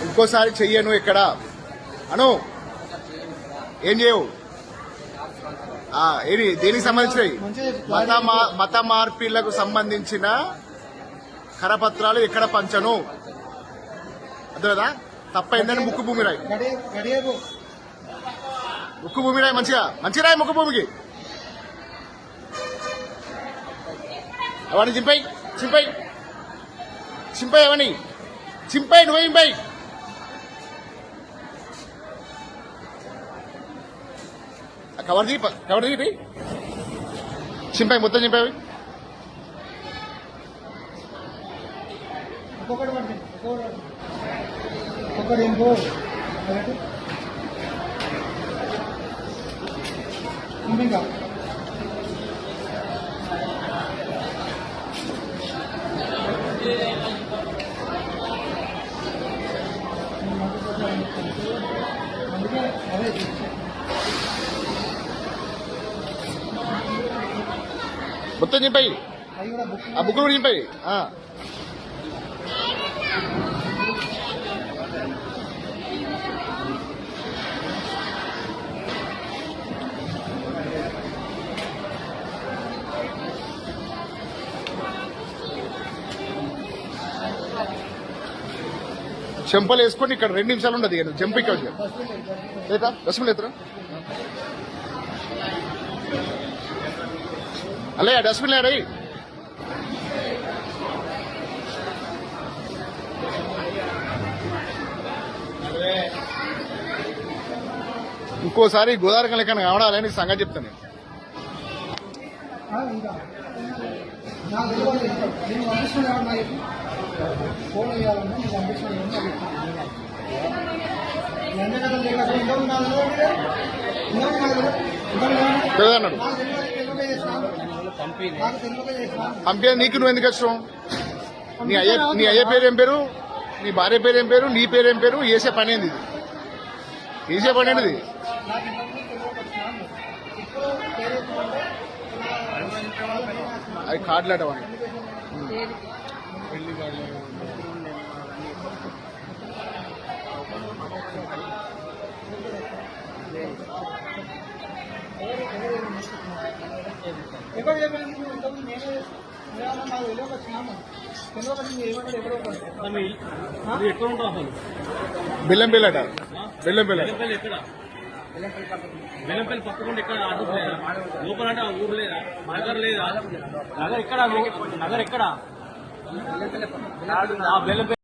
ఇంకోసారి చెయ్యను ఇక్కడ అను ఏం చేయవు ఏది దేనికి సంబంధించినవి మత మార్పిళ్లకు సంబంధించిన కరపత్రాలు ఎక్కడ పంచను అర్థదా తప్పైందని ముక్కు భూమి రాయి ముక్కు భూమి రాయి మంచిగా రాయి ముక్కు భూమికి అవన్నీ చింపై అవన్నీ చింపై నువ్వు చింపై కవర్ దిగి చింపై మొత్తం చింపాయి మొత్తం చింపాయి ఆ బుక్ కూడా చింపాయి చెంపలు వేసుకొని ఇక్కడ 2 నిమిషాలు ఉండదు ఇక జంప్ ఇక్కడ లేదా డస్ట్బిన్ ఎత్తరా అలే డస్ట్బిన్ లేడీ ఇంకోసారి గోదావరి లెక్క కావడాలని సంగతి చెప్తాను అన్నాడు పంపే నీకు నువ్వు ఎందుకు వచ్చావు నీ అయ్య పేరు ఏం పేరు నీ భార్య పేరు ఏం పేరు నీ పేరు ఏం పేరు వేసే పని ఏంది వేసే పని ఏంటిది అది కార్డులాట బెల్లంపల్లి అట బెల్లంపల్లి బెల్లంపల్లి పక్కకుండా ఎక్కడ అడ్రస్ లేదా లోపల అంటే ఊరు లేదా నగర్ లేదా నగర్ ఎక్కడ బెల్లంపల్లి